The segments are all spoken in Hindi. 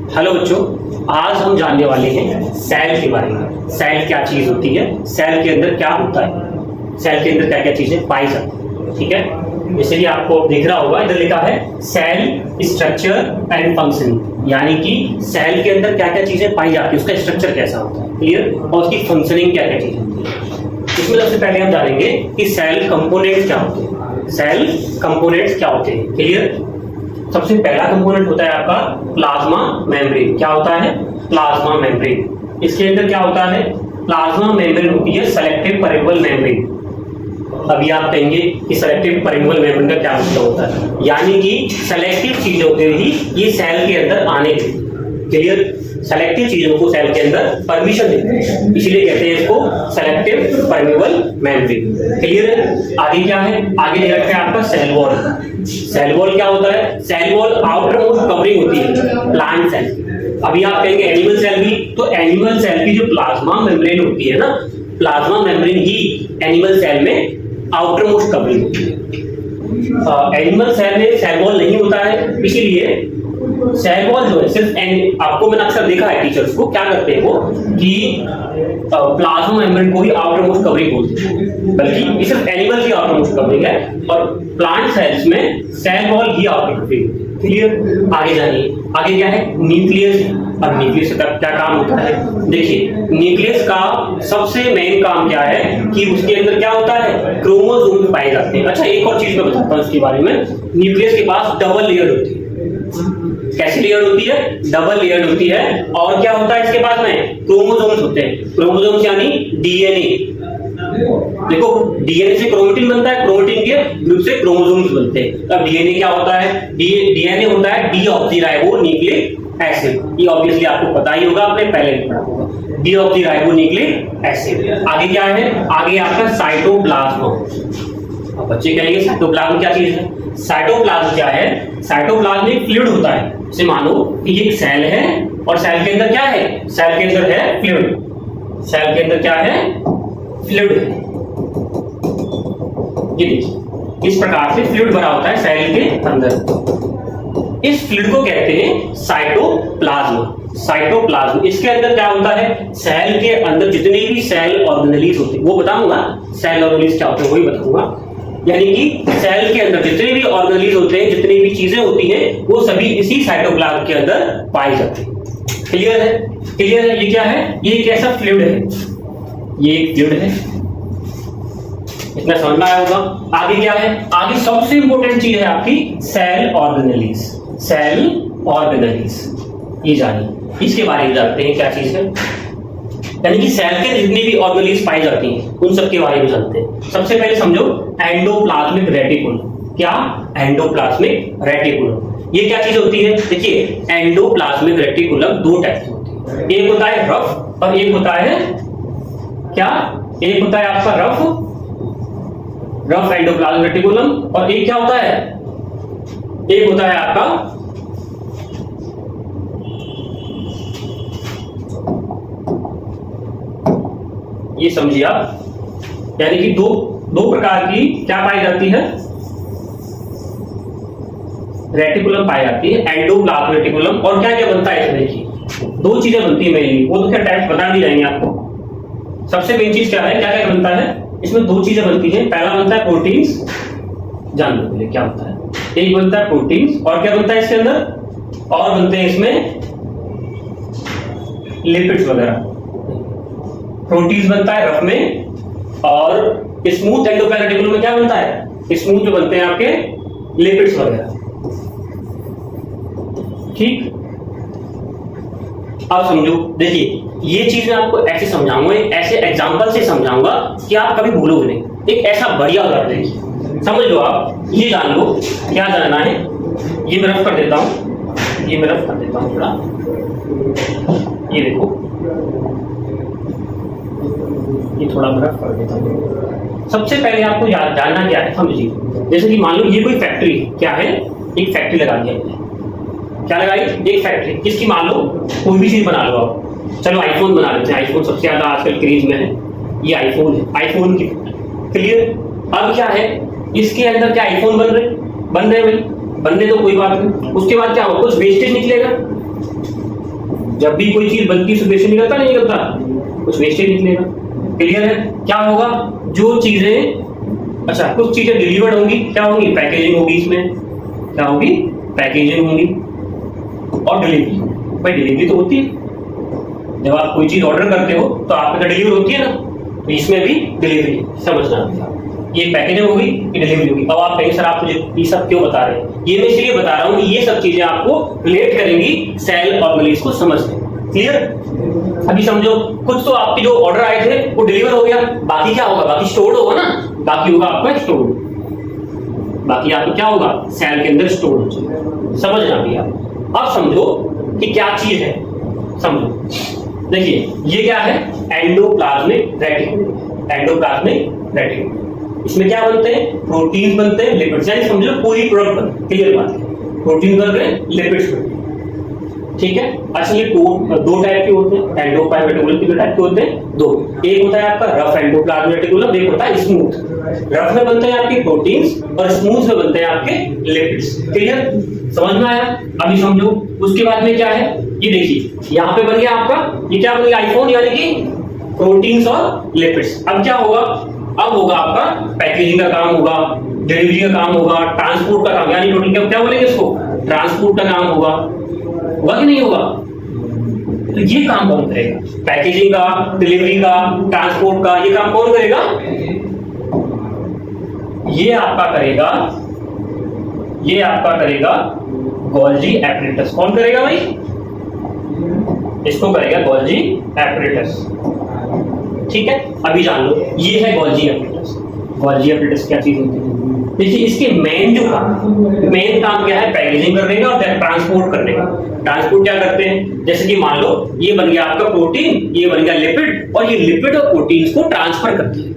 हेलो बच्चों, आज हम जानने वाले हैं सेल के बारे में। सेल क्या चीज होती है, सेल के अंदर क्या होता है, सेल के अंदर क्या क्या चीजें पाई जाती है। ठीक है, इसलिए आपको दिख रहा होगा इधर लिखा है सेल स्ट्रक्चर एंड फंक्शनिंग, यानी कि सेल के अंदर क्या क्या चीजें पाई जाती है, उसका स्ट्रक्चर कैसा होता है, क्लियर, और उसकी फंक्शनिंग क्या क्या चीजें होती है। इसमें सबसे पहले हम जानेंगे कि सेल कंपोनेंट्स क्या होते हैं। सेल कंपोनेंट्स क्या होते हैं, क्लियर। सबसे पहला कंपोनेंट होता है आपका प्लाज्मा मेम्ब्रेन। क्या होता है? Plasma membrane. इसके अंदर क्या होता है? प्लाज्मा मेम्ब्रेन होती है सेलेक्टिव परमेबल मेम्ब्रेन। अभी आप कहेंगे कि सेलेक्टिव परमेबल मेम्ब्रेन का क्या मतलब होता है, यानी कि सेलेक्टिव चीजों के ही ये सेल के अंदर आने देती है, क्लियर। सेलेक्टिव चीजों को सेल के अंदर परमिशन देते हैं, इसीलिए कहते हैं इसको सेलेक्टिव परमेबल मेम्ब्रेन, क्लियर है। आगे क्या है? आगे दे रखा है आपका सेल वॉल। सेल वॉल क्या होता है? Cell wall outermost covering होती है प्लांट सेल। अभी आप कहेंगे एनिमल सेल भी, तो एनिमल सेल की जो प्लाज्मा मेम्ब्रेन होती है ना, प्लाज्मा मेम्ब्रेन ही एनिमल सेल में आउटर मोस्ट कवरिंग होती है। एनिमल सेल में सेल वॉल नहीं होता है, इसीलिए सेल वॉल जो है सिर्फ आपको मैंने अक्सर देखा है टीचर्स को क्या करते हैं वो कि प्लाज्मा मेम्ब्रेन को ही आउटर मोस्ट कवरिंग बोलते हैं, बल्कि ये सिर्फ एनिमल की आउटर मोस्ट कवरिंग है और प्लांट सेल्स में सेल वॉल ही आउटर कवरिंग, क्लियर। आगे जानिए, आगे क्या है? न्यूक्लियस। अब न्यूक्लियस का क्या काम होता है? देखिए, न्यूक्लियस का सबसे मेन काम क्या है कि उसके अंदर क्या होता है? क्रोमोसोम पाए जाते हैं। अच्छा, एक और चीज मैं बताता हूँ उसके बारे में। न्यूक्लियस के पास डबल लेयर होती है। कैसी लेयर होती है? डबल लेयर होती है। और क्या होता है इसके पास में? क्रोमोसोम्स होते हैं। क्रोमोसोम्स यानी डीएनए। देखो, डीएनए से क्रोमेटिन बनता है, क्रोमेटिन के ग्रुप से क्रोमोसोम्स बनते हैं। अब डीएनए क्या होता है? डीएनए होता है डीऑक्सीराइबो न्यूक्लिक एसिड। ये ऑब्वियसली आपको पता ही होगा, आपने पहले भी पढ़ा होगा, डीऑक्सीराइबो न्यूक्लिक एसिड। आगे क्या है? आगे आपका साइटोप्लाज्म। बच्चे कहेंगे साइटोप्लाज्म क्या चीज है? साइटोप्लाज्म क्या है? साइटोप्लाज्म एक फ्लूइड होता है। जैसे मानो कि ये एक सेल है और सेल के अंदर क्या है? सेल के अंदर है फ्लूइड। सेल के अंदर क्या है? फ्लूइड है। ये देखिए, इस प्रकार से फ्लूइड भरा होता है सेल के अंदर। इस फ्लूइड को कहते हैं साइटोप्लाज्म। साइटोप्लाज्म, इसके अंदर क्या होता है? सेल के अंदर जितने भी सेल ऑर्गेनेलिज होते हैं वो बताऊंगा, सेल ऑर्गेनेलिज क्या होते हैं वही बताऊंगा। यानी कि सेल के अंदर जितने भी ऑर्गेनेलिज होते हैं, जितनी भी चीजें होती हैं, वो सभी इसी साइटोप्लाज्म के अंदर पाई जाती है। क्लियर है? क्लियर है? ये क्या है? ये एक ऐसा फ्लूइड है, ये एक फ्लूइड है। इतना समझ में आया होगा। आगे क्या है? आगे सबसे इंपॉर्टेंट चीज है आपकी सेल ऑर्गेनेलिज। सेल ऑर्गेनेलिज, ये जानिए, इसके बारे में जानते हैं क्या चीज है। यानी कि सेल के जितनी भी ऑर्गेनेलिज पाई जाती हैं उन सब के बारे में जानते हैं। सबसे पहले समझो एंडोप्लाज्मिक रेटिकुलम। क्या? Endoplasmic reticulum. ये क्या चीज होती है? देखिए, एंडोप्लाज्मिक रेटिकुलम दो टाइप की होती है। एक होता है रफ और एक होता है क्या? एक होता है आपका रफ एंडोप्लाज्मिक रेटिकुलम, और एक क्या होता है? एक होता है आपका ये, समझिए आप, यानी कि दो प्रकार की क्या पाई जाती है? रेटिकुलम पाई जाती है, एंडोप्लाज्मिक रेटिकुलम। और क्या क्या बनता है इसमें? देखिए, दो चीजें बनती है मेनली, वो तो क्या टाइप्स बता दी जाएंगे आपको। सबसे मेन चीज क्या है? क्या क्या बनता है इसमें? दो चीजें बनती है। पहला बनता है प्रोटीन्स, जान लो पहले क्या होता है। एक बनता है प्रोटीन्स, और क्या बनता है इसके अंदर? और बनते हैं इसमें लिपिड्स वगैरह। प्रोटीन्स बनता है रफ में, और स्मूथ एंडोप्लाज्मिक रेटिकुलम में क्या बनता है? स्मूथ जो बनते हैं आपके लिपिड्स वगैरह। ठीक, अब समझो। देखिए, ये चीज मैं आपको ऐसे समझाऊंगा, एक ऐसे एग्जांपल से समझाऊंगा कि आप कभी भूलोगे नहीं। एक ऐसा बढ़िया उदाहरण देखिए, समझ लो आप, ये जान लो क्या जानना है। ये मैं रफ कर देता हूं, ये मैं रफ कर देता हूं थोड़ा। ये देखो, ये थोड़ा रफ कर देता हूं। सबसे पहले आपको जानना क्या है, समझिए। जैसे कि मान लो ये कोई फैक्ट्री, क्या है? एक फैक्ट्री लगा दिया है। क्या लगाई? एक फैक्ट्री। किसकी? मान लो कोई भी चीज बना लो आप। चलो आईफोन बना लेते हैं, आईफोन सबसे ज्यादा आजकल क्रेज में है। ये आईफोन है, आईफोन की, क्लियर। अब क्या है? इसके अंदर क्या आईफोन बन रहे भाई, बनने तो कोई बात नहीं। उसके बाद क्या होगा? कुछ वेस्टेज निकलेगा, जब भी कोई चीज बनती है वेस्टेज निकलता नहीं निकलता, कुछ वेस्टेज निकलेगा। क्लियर है? क्या होगा, जो चीजें, अच्छा कुछ चीजें डिलीवर्ड होंगी, क्या होंगी, पैकेजिंग होगी, इसमें क्या होगी, पैकेजिंग होगी और डिलीवरी। भाई डिलीवरी तो होती है, जब आप कोई चीज ऑर्डर करते हो तो आपके डिलीवरी होती है ना, तो इसमें भी डिलीवरी समझना। ये पैकेजिंग होगी, ये डिलीवरी होगी। अब आप कहेंगे सर आप मुझे ये सब क्यों बता रहे हैं? ये मैं इसलिए बता रहा हूँ कि ये सब चीजें आपको रिलेट करेंगी सेल ऑर्गेनिज को समझने। क्लियर? अभी समझो, कुछ तो आपके जो ऑर्डर आए थे वो डिलीवर हो गया, बाकी क्या होगा, बाकी स्टोर्ड होगा ना, बाकी होगा आपका स्टोर्ड, बाकी आपको क्या होगा, सेल के अंदर स्टोर हो जाएगा। समझना भी आप। अब समझो कि क्या चीज है, समझो। देखिए ये क्या है, एंडोप्लाज्मिक रेटिकुलम। एंडोप्लाज्मिक रेटिकुलम, इसमें क्या बनते हैं, प्रोटीन बनते हैं, लिपिड्स, यानी समझ लो पूरी प्रोडक्ट बनती है। क्लियर बात है, प्रोटीन बन रहे हैं, लिपिड्स बन रहे हैं। ठीक है? अच्छा ये दो टाइप के होते हैं, एंडोप्लाज्मिक रेटिकुलम के टाइप के होते हैं दो। एक होता है आपका रफ एंडोप्लाज्मिक रेटिकुलम, एक होता है स्मूथ। रफ में बनते हैं आपके प्रोटीन्स और स्मूथ में बनते हैं आपके लिपिड्स। क्लियर? समझ में आया? अभी समझो उसके बाद में क्या है, ये देखिए यहाँ पे बन गया आपका, ये क्या बन गया, आईफोन, यानी कि प्रोटीन्स और लिपिड्स। अब क्या होगा, अब होगा आपका पैकेजिंग का काम होगा, डिलीवरी का काम होगा, ट्रांसपोर्ट का काम, यानी टोटल क्या बोलेंगे इसको, ट्रांसपोर्ट का काम होगा कि नहीं होगा? तो ये काम कौन करेगा, पैकेजिंग का, डिलीवरी का, ट्रांसपोर्ट का, ये काम कौन करेगा, ये आपका करेगा गोल्जी एपरेटस। कौन करेगा भाई, इसको करेगा गोल्जी एपरेटस। ठीक है? अभी जान लो, ये है गोल्जी एपरेटस। गोल्जी एपरेटस क्या चीज होती है? देखिए इसके मेन काम क्या है, पैकेजिंग करने का और ट्रांसपोर्ट करने का। ट्रांसपोर्ट क्या करते हैं, जैसे कि मान लो ये बन गया आपका प्रोटीन, ये बन गया लिपिड, और ये लिपिड और प्रोटीन्स को ट्रांसफर करती है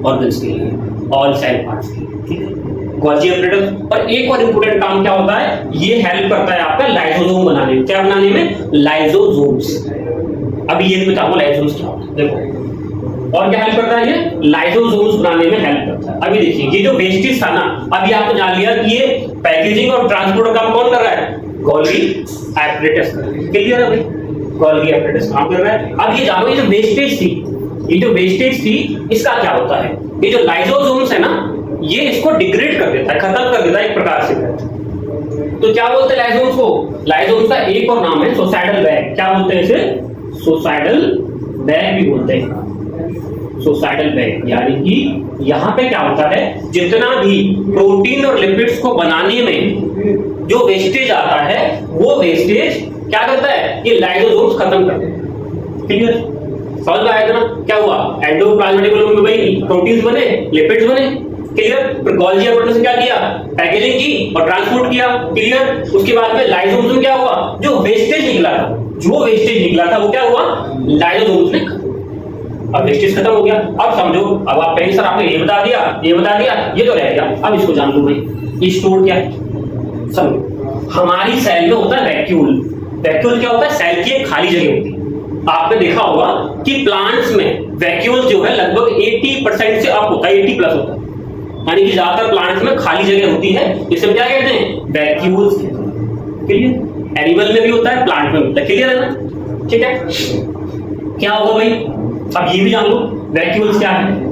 ऑर्गन्स के लिए, ऑल सेल पार्ट्स के लिए। ठीक है? Golgi apparatus. और एक और इंपॉर्टेंट काम क्या होता है, ये हेल्प करता है आपका लाइसोसोम बनाने में। क्या बनाने में, लाइसोसोम्स। अभी ये बताऊंगा लाइसोसोम्स क्या होता है, देखो। और क्या हेल्प करता है, ये लाइसोसोम्स बनाने में हेल्प करता है। अभी देखिए ये जो वेस्टेज था ना, अभी आपने जान लिया कि ये पैकेजिंग और ट्रांसपोर्ट का काम कौन कर रहा है, गोल्जी एपरेटस कर रहा है। क्लियर है भाई, गोल्जी एपरेटस काम कर रहा है। अब ये जानो, ये जो वेस्टेज थी, इसका क्या होता है, ये जो लाइसोसोम्स है ना, ये इसको डिग्रेड कर देता है, खत्म कर देता है एक प्रकार से। तो क्या बोलते हैं लाइसोसोम्स को, लाइसोसोम्स का एक और नाम है सुसाइडल बैग। क्या बोलते हैं इसे, सुसाइडल बैग भी बोलते हैं, सुसाइडल बैग। यानी कि यहाँ पे क्या होता है, जितना भी प्रोटीन और लिपिड्स को बनाने में जो वेस्टेज आता है, वो वेस्टेज क्या करता है, ये लाइसोसोम्स खत्म कर देता है। क्लियर? समझ में आया ना? क्या हुआ, एंडोप्लाज्मिक रेटिकुलम में भाई प्रोटीन्स बने, लिपिड्स बने। क्लियर? फिर गोल्जी एपरेटस ने क्या किया, पैकेजिंग की और ट्रांसपोर्ट किया। क्लियर? उसके बाद में लाइसोसोम्स में क्या हुआ, जो वेस्टेज निकला था वो क्या हुआ, लाइसोसोम्स ने, अब वेस्टेज खत्म हो गया। अब समझो, अब आप कहेंगे सर आपने ये बता दिया, ये तो रह गया, अब इसको जान लो भाई, ये स्टोर क्या है। समझो, हमारी सेल में होता है वैक्यूल। वैक्यूल क्या होता है, सेल की एक खाली जगह होती है। आपने देखा होगा कि प्लांट्स में वैक्यूल जो है लगभग 80% से अप होता है, 80 प्लस होता है, यानी कि ज्यादातर प्लांट्स में खाली जगह होती है, इसे क्या कहते हैं, वैक्यूल्स कहते हैं। क्लियर? एनिमल में भी होता है, प्लांट में होता है। क्लियर है ना? ठीक है? क्या होगा भाई, अब ये भी जान लो वैक्यूल्स क्या है।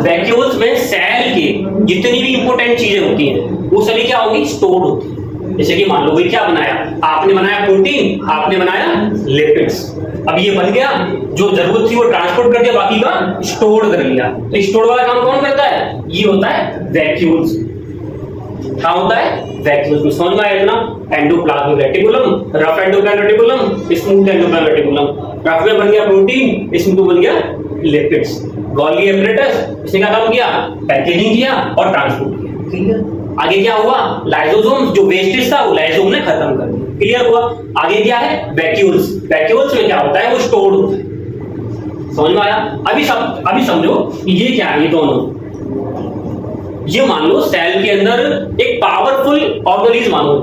वैक्यूल्स में सेल के जितनी भी इंपॉर्टेंट चीजें होती हैं वो सभी क्या होगी, स्टोर्ड होती है। जैसे कि मान लो भाई क्या बनाया आपने, बनाया प्रोटीन, आपने बनाया लिपिड्स। अब ये बन गया, जो जरूरत थी वो ट्रांसपोर्ट कर दिया, बाकी का स्टोर कर लिया। तो स्टोर वाला काम कौन करता है, ये होता है वैक्यूल्स। क्या होता है, वैक्यूल्स। में समझ में आया ना, endoplasmic reticulum, rough endoplasmic reticulum, smooth endoplasmic reticulum. Rough में बन गया प्रोटीन, स्मूथ में बन गया लिपिड्स। गोल्गी एपरेटस, इसने क्या काम किया, पैकेजिंग किया और ट्रांसपोर्ट किया। क्लियर? आगे क्या हुआ, लाइसोसोम, जो वेस्टेज था वो लाइसोसोम ने खत्म कर दिया। क्लियर हुआ? आगे क्या है, वैक्यूल्स। वैक्यूल्स में क्या होता है, वो स्टोर्ड होता है। समझ में आया? अभी समझो ये क्या है, ये दोनों, ये मान लो सेल के अंदर एक पावरफुल ऑर्गेनिज्म मानो,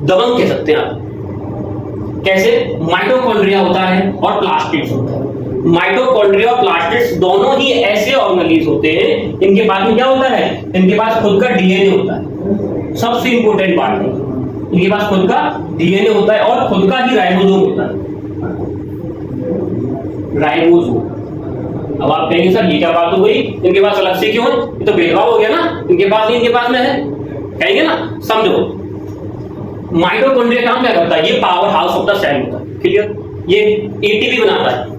दबंग कह सकते हैं आप। कैसे, माइटोकॉन्ड्रिया होता है और प्लास्टिड्स होता है। माइटोकॉन्ड्रिया और प्लास्टिड्स दोनों ही ऐसे ऑर्गेनिज्म होते हैं, इनके पास में क्या होता है, इनके पास खुद का डीएनए होता है। सबसे इंपॉर्टेंट बात है, इनके पास खुद का डीएनए होता है और खुद का ही राइबोसोम होता है, राइबोसोम। अब आप कहेंगे सर ये क्या बात हो गई, इनके पास अलग से क्यों है, ये तो भेदभाव हो गया ना, इनके पास नहीं इनके पास में है, कहेंगे ना। समझो माइटोकॉन्ड्रिया काम क्या करता है, ये power house of the cell होता है, क्लियर। ये एटीपी बनाता है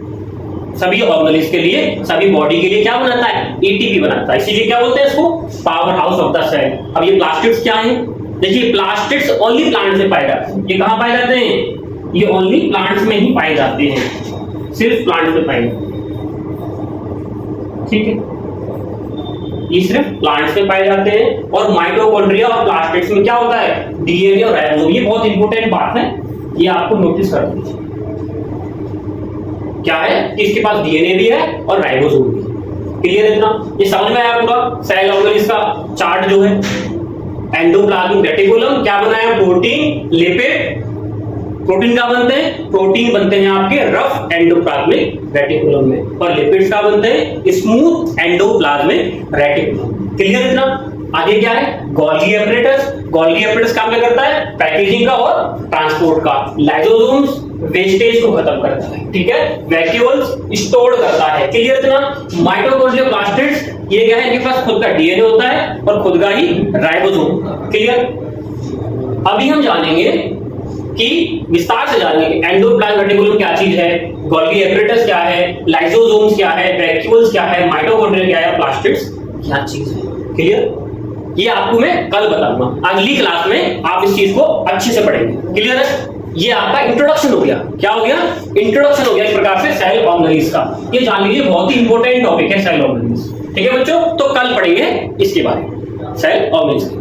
सभी ऑर्गेनेल्स के लिए, सभी बॉडी के लिए क्या बनाता है, एटीपी बनाता है, इसीलिए क्या बोलते हैं इसको, power house of the cell. अब ये प्लास्टिड्स क्या है, देखिए प्लास्टिड्स ओनली प्लांट में पाए जाते हैं, ये कहां पाए जाते हैं, ये ओनली प्लांट्स में ही पाए जाते हैं, सिर्फ प्लांट्स में पाए जाते हैं, ठीक है, ये सिर्फ प्लांट्स में पाए जाते हैं। और माइटोकॉन्ड्रिया और प्लास्टिड्स में क्या होता है, डीएनए और राइबोसोम। ये बहुत इंपॉर्टेंट बात है, ये आपको नोटिस कर दीजिए, क्या है कि इसके पास डीएनए भी है और राइबोसोम भी है, क्लियर इतना, ये समझ में आया पूरा। सेल ऑर्गेनेल्स का चार्ट जो है, एंडोप्लाज्मिक रेटिकुलम क्या बनाया, प्रोटीन, लिपिड, प्रोटीन का बनते हैं, प्रोटीन बनते हैं आपके रफ एंडोप्लाज्मिक रेटिकुलम में, और लिपिड्स का बनते हैं स्मूथ एंडोप्लाज्मिक रेटिकुलम, क्लियर इतना। आगे क्या है, गोल्गी एपरेटस, गोल्गी एपरेटस काम क्या करता है, पैकेजिंग का और ट्रांसपोर्ट का। लाइसोसोम्स वेस्टेज को खत्म करता है, ठीक है, वैक्यूल्स स्टोर करता है, क्लियर इतना। माइटोकॉन्ड्रिया प्लास्टिड्स ये क्या है, इनके पास खुद का डीएनए होता है और खुद का ही राइबोसोम, क्लियर। अभी हम जानेंगे कि विस्तार से जानेंगे एंडोप्लाज्मिक रेटिकुलम क्या चीज है, गोल्गी एपरेटस क्या है, लाइसोसोम्स क्या है, वैक्यूल्स क्या है, माइटोकॉन्ड्रिया क्या है, प्लास्टिड्स क्या चीज है, क्लियर। ये आपको मैं कल बताऊंगा, अगली क्लास में आप इस चीज को अच्छे से पढ़ेंगे, क्लियर है। ये आपका इंट्रोडक्शन हो गया, क्या हो गया, इंट्रोडक्शन हो गया एक प्रकार से सेल ऑर्गेनेल्स का। ये जान लीजिए बहुत ही इंपॉर्टेंट टॉपिक है सेल ऑर्गेनेल्स, ठीक है बच्चों। तो कल पढ़ेंगे इसके बारे में, सेल ऑर्गेनेल्स।